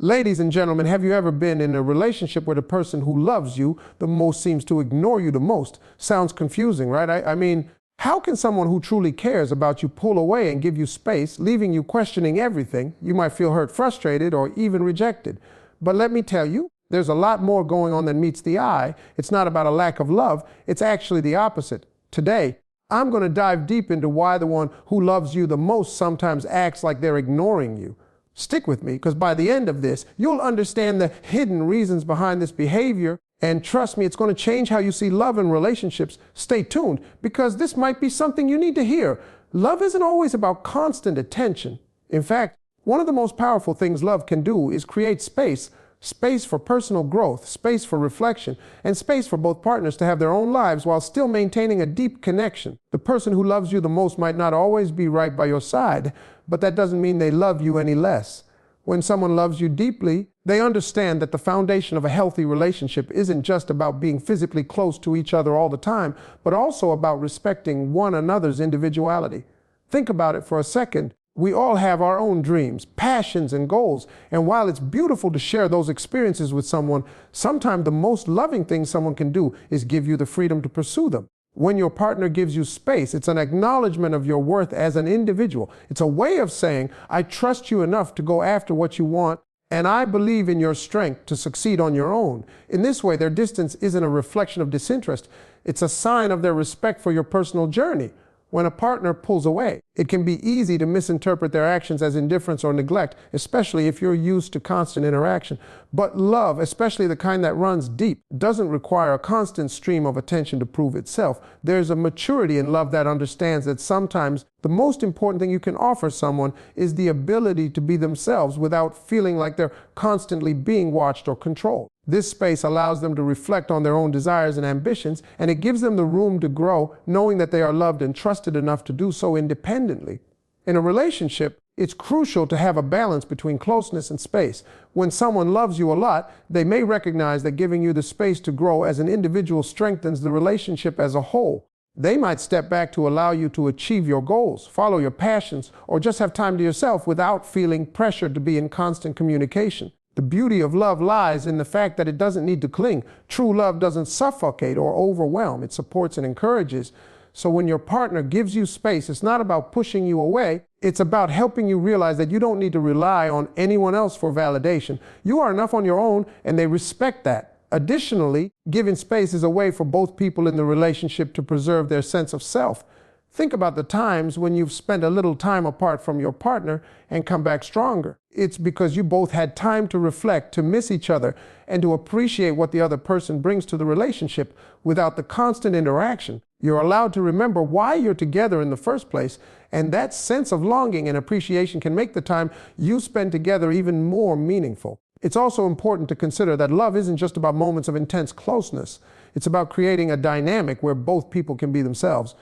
Ladies and gentlemen, have you ever been in a relationship where the person who loves you the most seems to ignore you the most? Sounds confusing, right? I mean, how can someone who truly cares about you pull away and give you space, leaving you questioning everything? You might feel hurt, frustrated, or even rejected. But let me tell you, there's a lot more going on than meets the eye. It's not about a lack of love. It's actually the opposite. Today, I'm going to dive deep into why the one who loves you the most sometimes acts like they're ignoring you. Stick with me, because by the end of this, you'll understand the hidden reasons behind this behavior. And trust me, it's going to change how you see love and relationships. Stay tuned, because this might be something you need to hear. Love isn't always about constant attention. In fact, one of the most powerful things love can do is create space. Space for personal growth, space for reflection, and space for both partners to have their own lives while still maintaining a deep connection. The person who loves you the most might not always be right by your side, but that doesn't mean they love you any less. When someone loves you deeply, they understand that the foundation of a healthy relationship isn't just about being physically close to each other all the time, but also about respecting one another's individuality. Think about it for a second. We all have our own dreams, passions, and goals. And while it's beautiful to share those experiences with someone, sometimes the most loving thing someone can do is give you the freedom to pursue them. When your partner gives you space, it's an acknowledgement of your worth as an individual. It's a way of saying, I trust you enough to go after what you want, and I believe in your strength to succeed on your own. In this way, their distance isn't a reflection of disinterest. It's a sign of their respect for your personal journey. When a partner pulls away, it can be easy to misinterpret their actions as indifference or neglect, especially if you're used to constant interaction. But love, especially the kind that runs deep, doesn't require a constant stream of attention to prove itself. There's a maturity in love that understands that sometimes the most important thing you can offer someone is the ability to be themselves without feeling like they're constantly being watched or controlled. This space allows them to reflect on their own desires and ambitions, and it gives them the room to grow, knowing that they are loved and trusted enough to do so independently. In a relationship, it's crucial to have a balance between closeness and space. When someone loves you a lot, they may recognize that giving you the space to grow as an individual strengthens the relationship as a whole. They might step back to allow you to achieve your goals, follow your passions, or just have time to yourself without feeling pressured to be in constant communication. The beauty of love lies in the fact that it doesn't need to cling. True love doesn't suffocate or overwhelm. It supports and encourages. So when your partner gives you space, it's not about pushing you away. It's about helping you realize that you don't need to rely on anyone else for validation. You are enough on your own, and they respect that. Additionally, giving space is a way for both people in the relationship to preserve their sense of self. Think about the times when you've spent a little time apart from your partner and come back stronger. It's because you both had time to reflect, to miss each other, and to appreciate what the other person brings to the relationship. Without the constant interaction, you're allowed to remember why you're together in the first place, and that sense of longing and appreciation can make the time you spend together even more meaningful. It's also important to consider that love isn't just about moments of intense closeness. It's about creating a dynamic where both people can be themselves.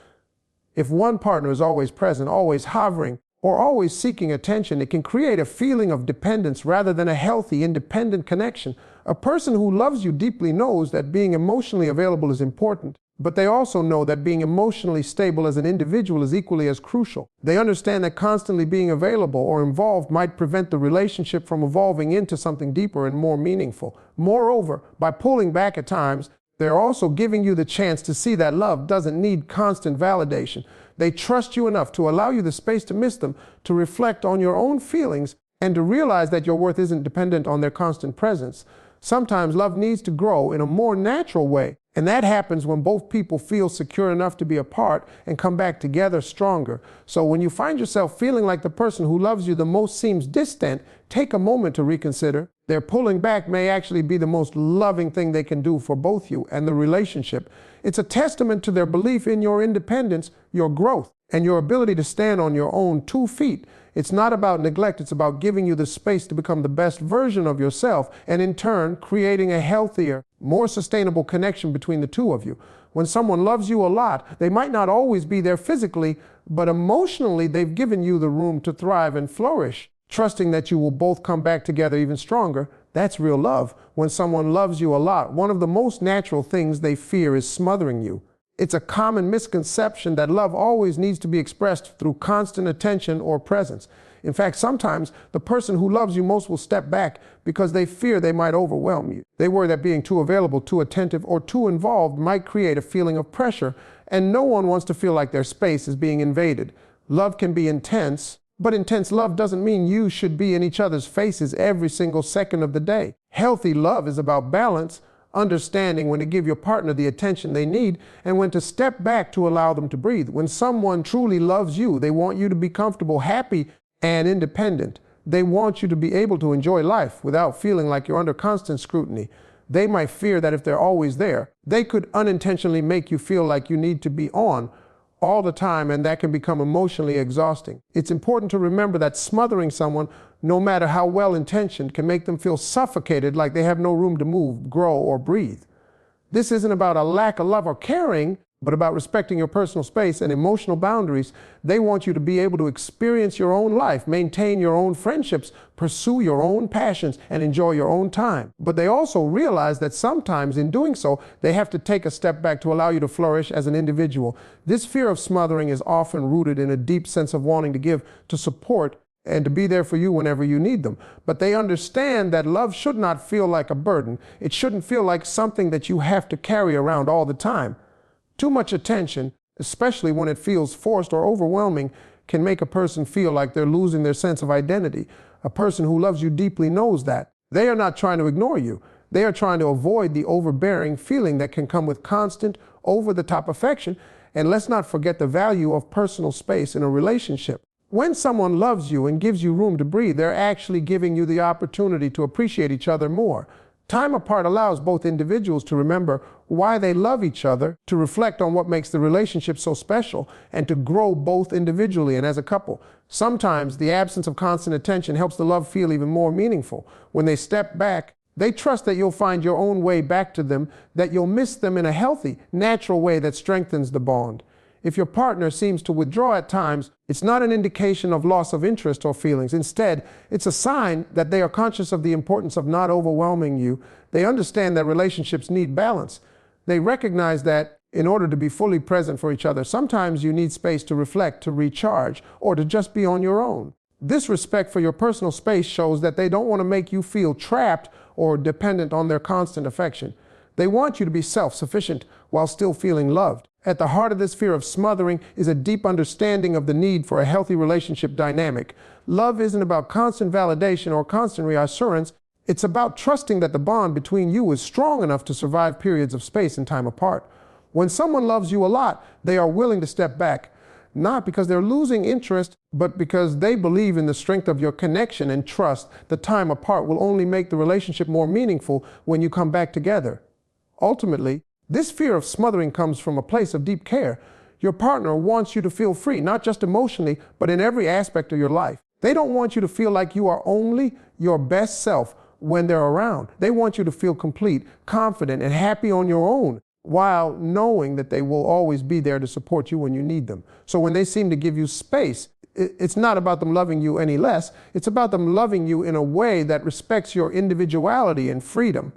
If one partner is always present, always hovering, or always seeking attention, it can create a feeling of dependence rather than a healthy, independent connection. A person who loves you deeply knows that being emotionally available is important, but they also know that being emotionally stable as an individual is equally as crucial. They understand that constantly being available or involved might prevent the relationship from evolving into something deeper and more meaningful. Moreover, by pulling back at times, they're also giving you the chance to see that love doesn't need constant validation. They trust you enough to allow you the space to miss them, to reflect on your own feelings, and to realize that your worth isn't dependent on their constant presence. Sometimes love needs to grow in a more natural way, and that happens when both people feel secure enough to be apart and come back together stronger. So when you find yourself feeling like the person who loves you the most seems distant, take a moment to reconsider. Their pulling back may actually be the most loving thing they can do for both you and the relationship. It's a testament to their belief in your independence, your growth, and your ability to stand on your own 2 feet. It's not about neglect, it's about giving you the space to become the best version of yourself, and in turn, creating a healthier, more sustainable connection between the two of you. When someone loves you a lot, they might not always be there physically, but emotionally, they've given you the room to thrive and flourish. Trusting that you will both come back together even stronger, that's real love. When someone loves you a lot, one of the most natural things they fear is smothering you. It's a common misconception that love always needs to be expressed through constant attention or presence. In fact, sometimes the person who loves you most will step back because they fear they might overwhelm you. They worry that being too available, too attentive, or too involved might create a feeling of pressure, and no one wants to feel like their space is being invaded. Love can be intense, but intense love doesn't mean you should be in each other's faces every single second of the day. Healthy love is about balance, understanding when to give your partner the attention they need and when to step back to allow them to breathe. When someone truly loves you, they want you to be comfortable, happy, and independent. They want you to be able to enjoy life without feeling like you're under constant scrutiny. They might fear that if they're always there, they could unintentionally make you feel like you need to be on all the time, and that can become emotionally exhausting. It's important to remember that smothering someone, no matter how well-intentioned, can make them feel suffocated, like they have no room to move, grow, or breathe. This isn't about a lack of love or caring, but about respecting your personal space and emotional boundaries. They want you to be able to experience your own life, maintain your own friendships, pursue your own passions, and enjoy your own time. But they also realize that sometimes in doing so, they have to take a step back to allow you to flourish as an individual. This fear of smothering is often rooted in a deep sense of wanting to give, to support, and to be there for you whenever you need them. But they understand that love should not feel like a burden. It shouldn't feel like something that you have to carry around all the time. Too much attention, especially when it feels forced or overwhelming, can make a person feel like they're losing their sense of identity. A person who loves you deeply knows that. They are not trying to ignore you. They are trying to avoid the overbearing feeling that can come with constant, over-the-top affection. And let's not forget the value of personal space in a relationship. When someone loves you and gives you room to breathe, they're actually giving you the opportunity to appreciate each other more. Time apart allows both individuals to remember why they love each other, to reflect on what makes the relationship so special, and to grow both individually and as a couple. Sometimes the absence of constant attention helps the love feel even more meaningful. When they step back, they trust that you'll find your own way back to them, that you'll miss them in a healthy, natural way that strengthens the bond. If your partner seems to withdraw at times, it's not an indication of loss of interest or feelings. Instead, it's a sign that they are conscious of the importance of not overwhelming you. They understand that relationships need balance. They recognize that in order to be fully present for each other, sometimes you need space to reflect, to recharge, or to just be on your own. This respect for your personal space shows that they don't want to make you feel trapped or dependent on their constant affection. They want you to be self-sufficient while still feeling loved. At the heart of this fear of smothering is a deep understanding of the need for a healthy relationship dynamic. Love isn't about constant validation or constant reassurance. It's about trusting that the bond between you is strong enough to survive periods of space and time apart. When someone loves you a lot, they are willing to step back, not because they're losing interest, but because they believe in the strength of your connection and trust. The time apart will only make the relationship more meaningful when you come back together. Ultimately, this fear of smothering comes from a place of deep care. Your partner wants you to feel free, not just emotionally, but in every aspect of your life. They don't want you to feel like you are only your best self when they're around. They want you to feel complete, confident, and happy on your own, while knowing that they will always be there to support you when you need them. So when they seem to give you space, it's not about them loving you any less. It's about them loving you in a way that respects your individuality and freedom.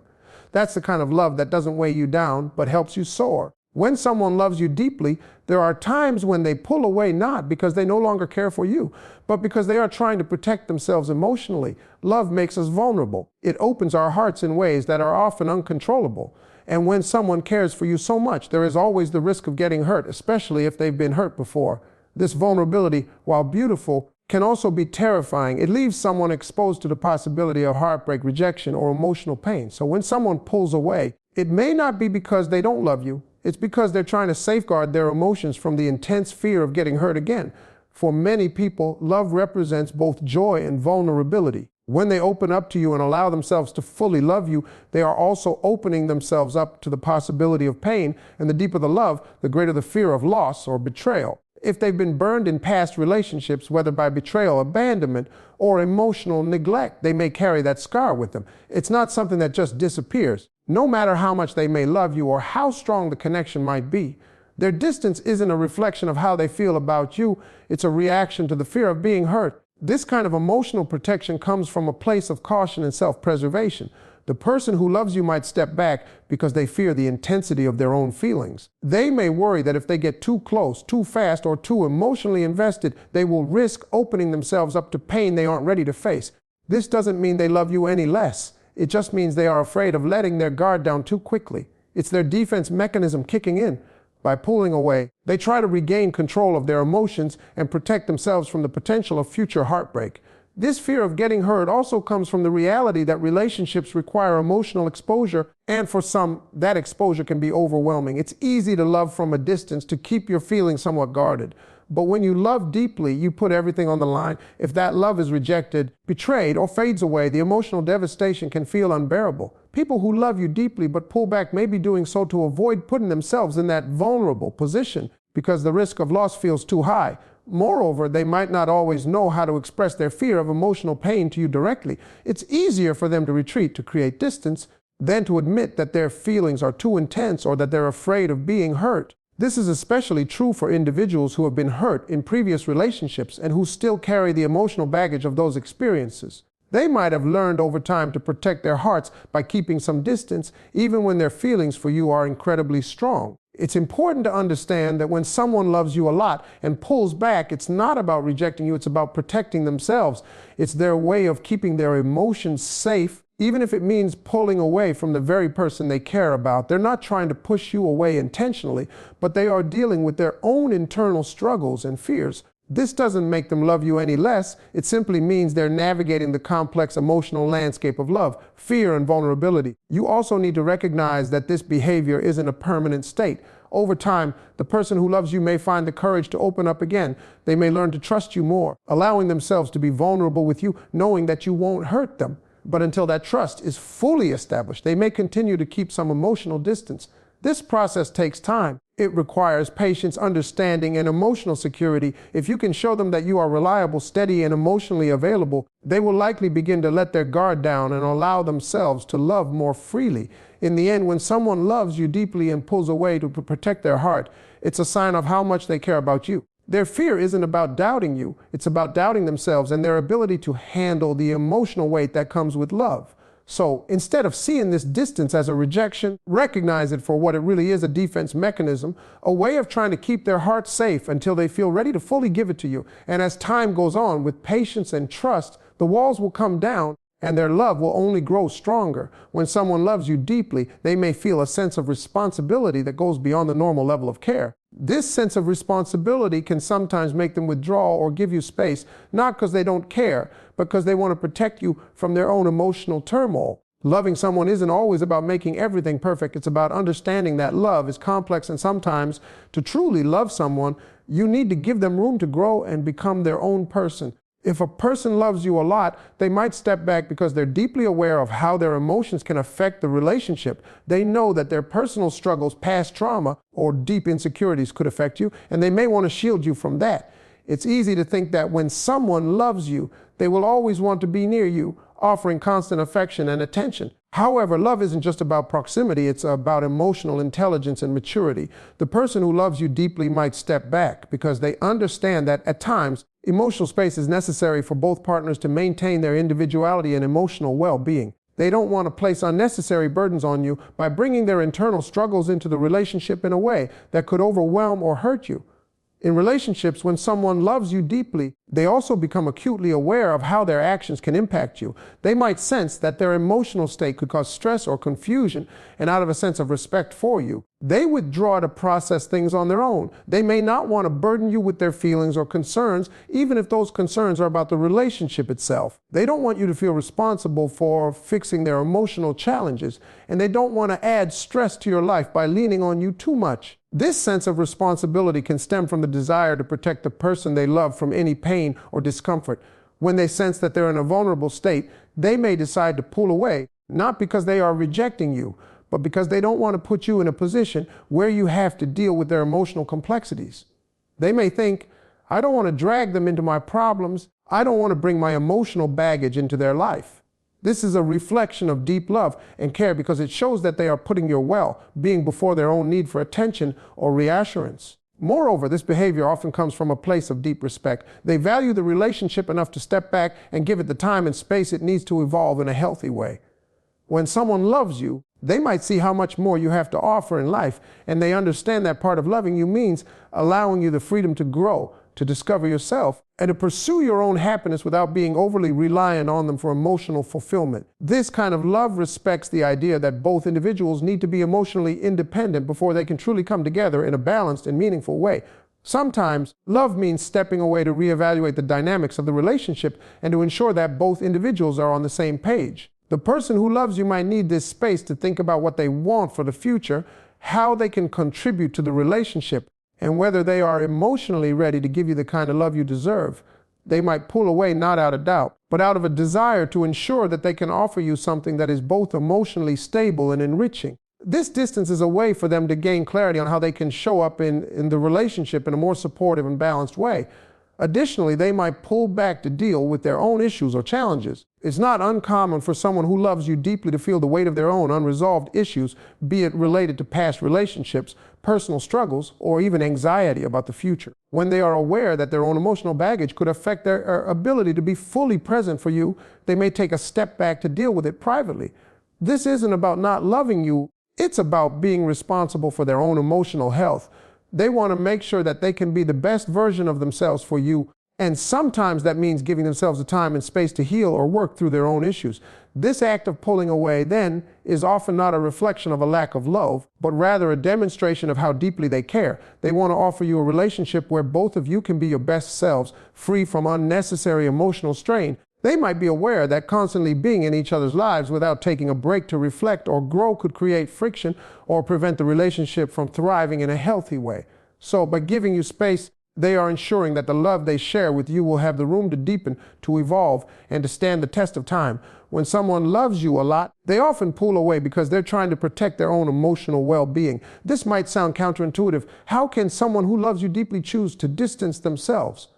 That's the kind of love that doesn't weigh you down, but helps you soar. When someone loves you deeply, there are times when they pull away not because they no longer care for you, but because they are trying to protect themselves emotionally. Love makes us vulnerable. It opens our hearts in ways that are often uncontrollable. And when someone cares for you so much, there is always the risk of getting hurt, especially if they've been hurt before. This vulnerability, while beautiful, can also be terrifying. It leaves someone exposed to the possibility of heartbreak, rejection, or emotional pain. So when someone pulls away, it may not be because they don't love you. It's because they're trying to safeguard their emotions from the intense fear of getting hurt again. For many people, love represents both joy and vulnerability. When they open up to you and allow themselves to fully love you, they are also opening themselves up to the possibility of pain, and the deeper the love, the greater the fear of loss or betrayal. If they've been burned in past relationships, whether by betrayal, abandonment, or emotional neglect, they may carry that scar with them. It's not something that just disappears. No matter how much they may love you or how strong the connection might be, their distance isn't a reflection of how they feel about you. It's a reaction to the fear of being hurt. This kind of emotional protection comes from a place of caution and self-preservation. The person who loves you might step back because they fear the intensity of their own feelings. They may worry that if they get too close, too fast, or too emotionally invested, they will risk opening themselves up to pain they aren't ready to face. This doesn't mean they love you any less. It just means they are afraid of letting their guard down too quickly. It's their defense mechanism kicking in. By pulling away, they try to regain control of their emotions and protect themselves from the potential of future heartbreak. This fear of getting hurt also comes from the reality that relationships require emotional exposure, and for some, that exposure can be overwhelming. It's easy to love from a distance, to keep your feelings somewhat guarded. But when you love deeply, you put everything on the line. If that love is rejected, betrayed, or fades away, the emotional devastation can feel unbearable. People who love you deeply but pull back may be doing so to avoid putting themselves in that vulnerable position because the risk of loss feels too high. Moreover, they might not always know how to express their fear of emotional pain to you directly. It's easier for them to retreat, to create distance, than to admit that their feelings are too intense or that they're afraid of being hurt. This is especially true for individuals who have been hurt in previous relationships and who still carry the emotional baggage of those experiences. They might have learned over time to protect their hearts by keeping some distance, even when their feelings for you are incredibly strong. It's important to understand that when someone loves you a lot and pulls back, it's not about rejecting you, it's about protecting themselves. It's their way of keeping their emotions safe, even if it means pulling away from the very person they care about. They're not trying to push you away intentionally, but they are dealing with their own internal struggles and fears. This doesn't make them love you any less. It simply means they're navigating the complex emotional landscape of love, fear, and vulnerability. You also need to recognize that this behavior isn't a permanent state. Over time, the person who loves you may find the courage to open up again. They may learn to trust you more, allowing themselves to be vulnerable with you, knowing that you won't hurt them. But until that trust is fully established, they may continue to keep some emotional distance. This process takes time. It requires patience, understanding, and emotional security. If you can show them that you are reliable, steady, and emotionally available, they will likely begin to let their guard down and allow themselves to love more freely. In the end, when someone loves you deeply and pulls away to protect their heart, it's a sign of how much they care about you. Their fear isn't about doubting you, it's about doubting themselves and their ability to handle the emotional weight that comes with love. So instead of seeing this distance as a rejection, recognize it for what it really is, a defense mechanism, a way of trying to keep their heart safe until they feel ready to fully give it to you. And as time goes on, with patience and trust, the walls will come down and their love will only grow stronger. When someone loves you deeply, they may feel a sense of responsibility that goes beyond the normal level of care. This sense of responsibility can sometimes make them withdraw or give you space, not because they don't care, but because they want to protect you from their own emotional turmoil. Loving someone isn't always about making everything perfect. It's about understanding that love is complex, and sometimes to truly love someone, you need to give them room to grow and become their own person. If a person loves you a lot, they might step back because they're deeply aware of how their emotions can affect the relationship. They know that their personal struggles, past trauma, or deep insecurities could affect you, and they may want to shield you from that. It's easy to think that when someone loves you, they will always want to be near you, offering constant affection and attention. However, love isn't just about proximity, it's about emotional intelligence and maturity. The person who loves you deeply might step back because they understand that at times, emotional space is necessary for both partners to maintain their individuality and emotional well-being. They don't want to place unnecessary burdens on you by bringing their internal struggles into the relationship in a way that could overwhelm or hurt you. In relationships, when someone loves you deeply, they also become acutely aware of how their actions can impact you. They might sense that their emotional state could cause stress or confusion, and out of a sense of respect for you, they withdraw to process things on their own. They may not want to burden you with their feelings or concerns, even if those concerns are about the relationship itself. They don't want you to feel responsible for fixing their emotional challenges, and they don't want to add stress to your life by leaning on you too much. This sense of responsibility can stem from the desire to protect the person they love from any pain or discomfort. When they sense that they're in a vulnerable state, they may decide to pull away, not because they are rejecting you, but because they don't want to put you in a position where you have to deal with their emotional complexities. They may think, I don't want to drag them into my problems. I don't want to bring my emotional baggage into their life. This is a reflection of deep love and care because it shows that they are putting your well-being before their own need for attention or reassurance. Moreover, this behavior often comes from a place of deep respect. They value the relationship enough to step back and give it the time and space it needs to evolve in a healthy way. When someone loves you, they might see how much more you have to offer in life, and they understand that part of loving you means allowing you the freedom to grow, to discover yourself, and to pursue your own happiness without being overly reliant on them for emotional fulfillment. This kind of love respects the idea that both individuals need to be emotionally independent before they can truly come together in a balanced and meaningful way. Sometimes, love means stepping away to reevaluate the dynamics of the relationship and to ensure that both individuals are on the same page. The person who loves you might need this space to think about what they want for the future, how they can contribute to the relationship, and whether they are emotionally ready to give you the kind of love you deserve. They might pull away not out of doubt, but out of a desire to ensure that they can offer you something that is both emotionally stable and enriching. This distance is a way for them to gain clarity on how they can show up in the relationship in a more supportive and balanced way. Additionally, they might pull back to deal with their own issues or challenges. It's not uncommon for someone who loves you deeply to feel the weight of their own unresolved issues, be it related to past relationships, personal struggles, or even anxiety about the future. When they are aware that their own emotional baggage could affect their ability to be fully present for you, they may take a step back to deal with it privately. This isn't about not loving you, it's about being responsible for their own emotional health. They want to make sure that they can be the best version of themselves for you, and sometimes that means giving themselves the time and space to heal or work through their own issues. This act of pulling away, then, is often not a reflection of a lack of love, but rather a demonstration of how deeply they care. They want to offer you a relationship where both of you can be your best selves, free from unnecessary emotional strain. They might be aware that constantly being in each other's lives without taking a break to reflect or grow could create friction or prevent the relationship from thriving in a healthy way. So, by giving you space, they are ensuring that the love they share with you will have the room to deepen, to evolve, and to stand the test of time. When someone loves you a lot, they often pull away because they're trying to protect their own emotional well-being. This might sound counterintuitive. How can someone who loves you deeply choose to distance themselves?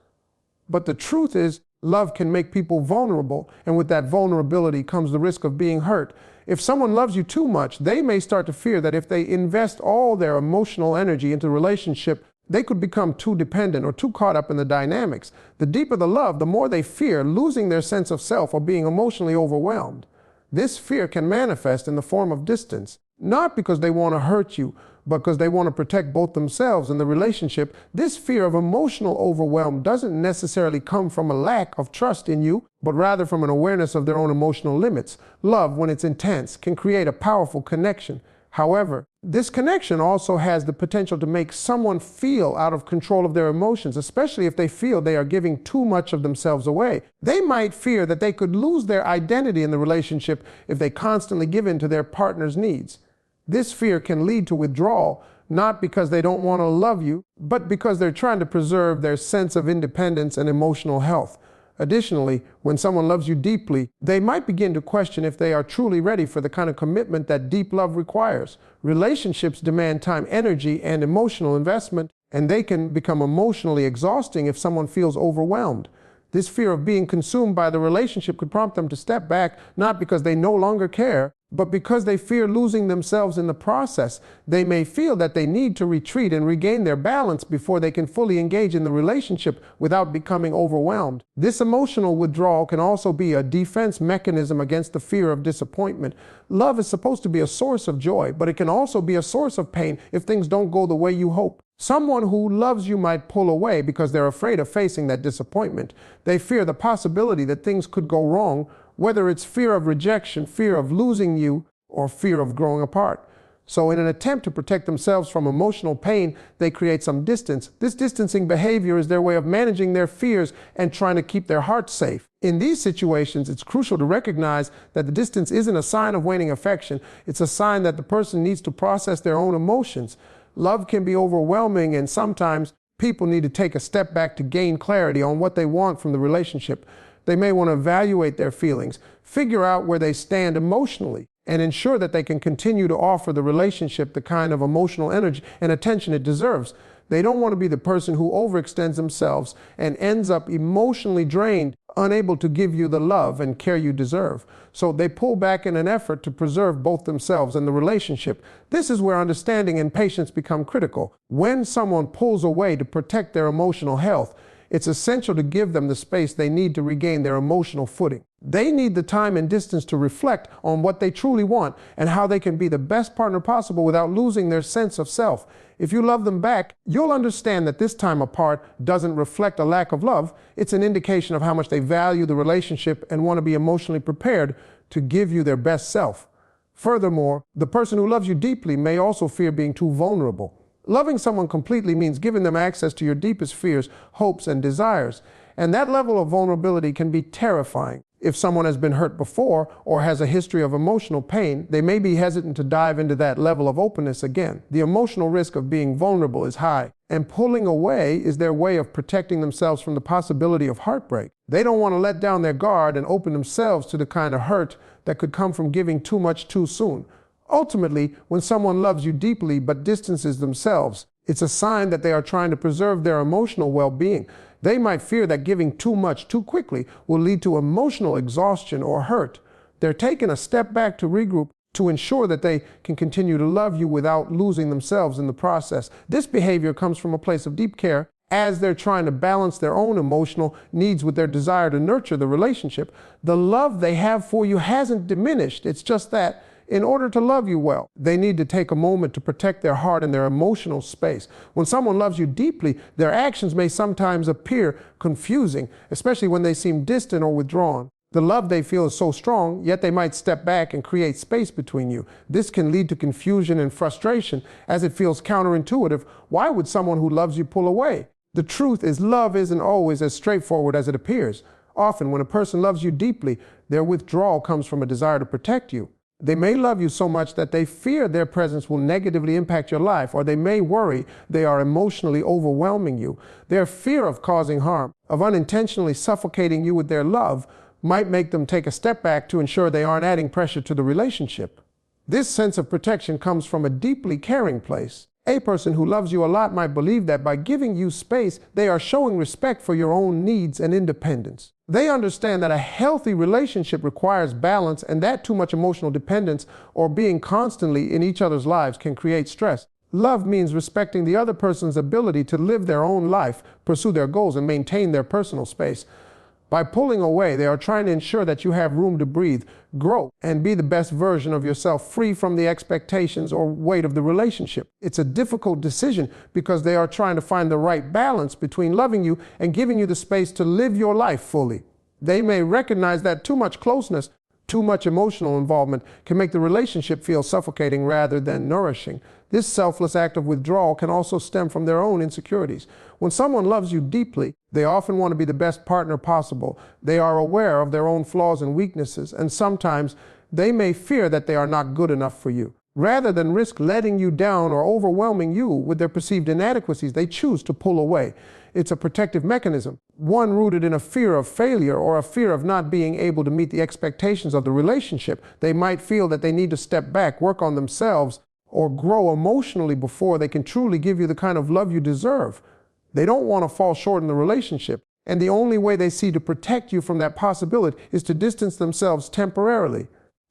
But the truth is, love can make people vulnerable, and with that vulnerability comes the risk of being hurt. If someone loves you too much, they may start to fear that if they invest all their emotional energy into the relationship, they could become too dependent or too caught up in the dynamics. The deeper the love, the more they fear losing their sense of self or being emotionally overwhelmed. This fear can manifest in the form of distance, not because they want to hurt you, but because they want to protect both themselves and the relationship. This fear of emotional overwhelm doesn't necessarily come from a lack of trust in you, but rather from an awareness of their own emotional limits. Love, when it's intense, can create a powerful connection. However, this connection also has the potential to make someone feel out of control of their emotions, especially if they feel they are giving too much of themselves away. They might fear that they could lose their identity in the relationship if they constantly give in to their partner's needs. This fear can lead to withdrawal, not because they don't want to love you, but because they're trying to preserve their sense of independence and emotional health. Additionally, when someone loves you deeply, they might begin to question if they are truly ready for the kind of commitment that deep love requires. Relationships demand time, energy, and emotional investment, and they can become emotionally exhausting if someone feels overwhelmed. This fear of being consumed by the relationship could prompt them to step back, not because they no longer care, but because they fear losing themselves in the process. They may feel that they need to retreat and regain their balance before they can fully engage in the relationship without becoming overwhelmed. This emotional withdrawal can also be a defense mechanism against the fear of disappointment. Love is supposed to be a source of joy, but it can also be a source of pain if things don't go the way you hope. Someone who loves you might pull away because they're afraid of facing that disappointment. They fear the possibility that things could go wrong, whether it's fear of rejection, fear of losing you, or fear of growing apart. So in an attempt to protect themselves from emotional pain, they create some distance. This distancing behavior is their way of managing their fears and trying to keep their hearts safe. In these situations, it's crucial to recognize that the distance isn't a sign of waning affection. It's a sign that the person needs to process their own emotions. Love can be overwhelming, and sometimes people need to take a step back to gain clarity on what they want from the relationship. They may want to evaluate their feelings, figure out where they stand emotionally, and ensure that they can continue to offer the relationship the kind of emotional energy and attention it deserves. They don't want to be the person who overextends themselves and ends up emotionally drained, unable to give you the love and care you deserve. So they pull back in an effort to preserve both themselves and the relationship. This is where understanding and patience become critical. When someone pulls away to protect their emotional health, It's essential to give them the space they need to regain their emotional footing. They need the time and distance to reflect on what they truly want and how they can be the best partner possible without losing their sense of self. If you love them back, you'll understand that this time apart doesn't reflect a lack of love. It's an indication of how much they value the relationship and want to be emotionally prepared to give you their best self. Furthermore, the person who loves you deeply may also fear being too vulnerable. Loving someone completely means giving them access to your deepest fears, hopes, and desires. And that level of vulnerability can be terrifying. If someone has been hurt before or has a history of emotional pain, they may be hesitant to dive into that level of openness again. The emotional risk of being vulnerable is high, and pulling away is their way of protecting themselves from the possibility of heartbreak. They don't want to let down their guard and open themselves to the kind of hurt that could come from giving too much too soon. Ultimately, when someone loves you deeply but distances themselves, it's a sign that they are trying to preserve their emotional well-being. They might fear that giving too much too quickly will lead to emotional exhaustion or hurt. They're taking a step back to regroup to ensure that they can continue to love you without losing themselves in the process. This behavior comes from a place of deep care as they're trying to balance their own emotional needs with their desire to nurture the relationship. The love they have for you hasn't diminished. It's just that in order to love you well, they need to take a moment to protect their heart and their emotional space. When someone loves you deeply, their actions may sometimes appear confusing, especially when they seem distant or withdrawn. The love they feel is so strong, yet they might step back and create space between you. This can lead to confusion and frustration, as it feels counterintuitive. Why would someone who loves you pull away? The truth is, love isn't always as straightforward as it appears. Often, when a person loves you deeply, their withdrawal comes from a desire to protect you. They may love you so much that they fear their presence will negatively impact your life, or they may worry they are emotionally overwhelming you. Their fear of causing harm, of unintentionally suffocating you with their love, might make them take a step back to ensure they aren't adding pressure to the relationship. This sense of protection comes from a deeply caring place. A person who loves you a lot might believe that by giving you space, they are showing respect for your own needs and independence. They understand that a healthy relationship requires balance, and that too much emotional dependence or being constantly in each other's lives can create stress. Love means respecting the other person's ability to live their own life, pursue their goals, and maintain their personal space. By pulling away, they are trying to ensure that you have room to breathe, grow, and be the best version of yourself, free from the expectations or weight of the relationship. It's a difficult decision because they are trying to find the right balance between loving you and giving you the space to live your life fully. They may recognize that too much closeness, too much emotional involvement can make the relationship feel suffocating rather than nourishing. This selfless act of withdrawal can also stem from their own insecurities. When someone loves you deeply, they often want to be the best partner possible. They are aware of their own flaws and weaknesses, and sometimes they may fear that they are not good enough for you. Rather than risk letting you down or overwhelming you with their perceived inadequacies, they choose to pull away. It's a protective mechanism, one rooted in a fear of failure or a fear of not being able to meet the expectations of the relationship. They might feel that they need to step back, work on themselves, or grow emotionally before they can truly give you the kind of love you deserve. They don't want to fall short in the relationship, and the only way they see to protect you from that possibility is to distance themselves temporarily.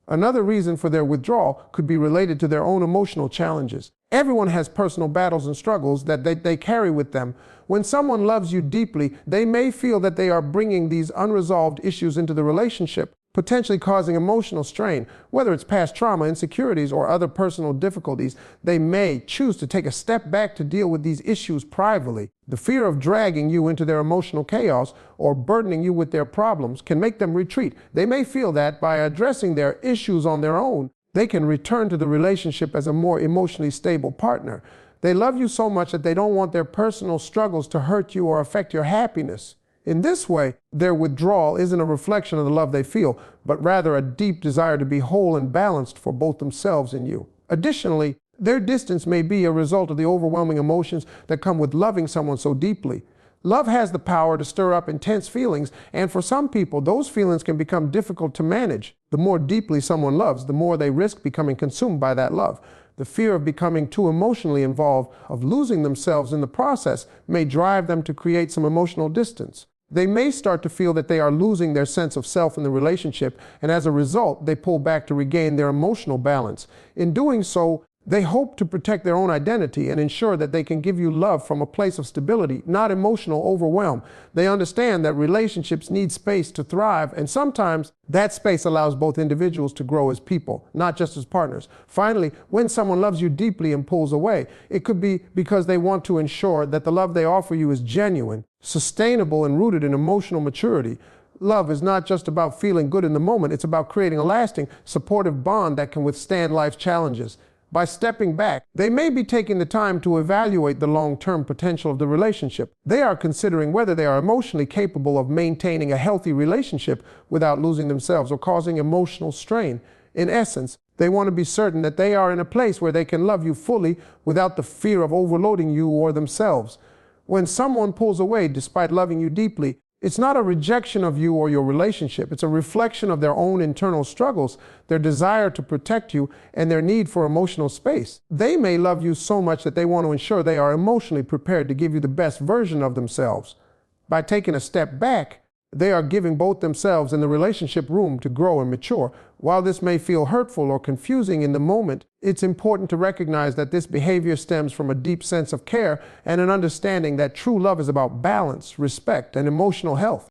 Another reason for their withdrawal could be related to their own emotional challenges. Everyone has personal battles and struggles that they carry with them. When someone loves you deeply, they may feel that they are bringing these unresolved issues into the relationship, potentially causing emotional strain. Whether it's past trauma, insecurities, or other personal difficulties, they may choose to take a step back to deal with these issues privately. The fear of dragging you into their emotional chaos or burdening you with their problems can make them retreat. They may feel that by addressing their issues on their own, they can return to the relationship as a more emotionally stable partner. They love you so much that they don't want their personal struggles to hurt you or affect your happiness. In this way, their withdrawal isn't a reflection of the love they feel, but rather a deep desire to be whole and balanced for both themselves and you. Additionally, their distance may be a result of the overwhelming emotions that come with loving someone so deeply. Love has the power to stir up intense feelings, and for some people, those feelings can become difficult to manage. The more deeply someone loves, the more they risk becoming consumed by that love. The fear of becoming too emotionally involved, of losing themselves in the process, may drive them to create some emotional distance. They may start to feel that they are losing their sense of self in the relationship, and as a result, they pull back to regain their emotional balance. In doing so, They hope to protect their own identity and ensure that they can give you love from a place of stability, not emotional overwhelm. They understand that relationships need space to thrive, and sometimes that space allows both individuals to grow as people, not just as partners. Finally, when someone loves you deeply and pulls away, it could be because they want to ensure that the love they offer you is genuine, sustainable, and rooted in emotional maturity. Love is not just about feeling good in the moment, it's about creating a lasting, supportive bond that can withstand life's challenges. By stepping back, they may be taking the time to evaluate the long-term potential of the relationship. They are considering whether they are emotionally capable of maintaining a healthy relationship without losing themselves or causing emotional strain. In essence, they want to be certain that they are in a place where they can love you fully without the fear of overloading you or themselves. When someone pulls away despite loving you deeply, it's not a rejection of you or your relationship. It's a reflection of their own internal struggles, their desire to protect you, and their need for emotional space. They may love you so much that they want to ensure they are emotionally prepared to give you the best version of themselves. By taking a step back, they are giving both themselves and the relationship room to grow and mature. While this may feel hurtful or confusing in the moment, it's important to recognize that this behavior stems from a deep sense of care and an understanding that true love is about balance, respect, and emotional health.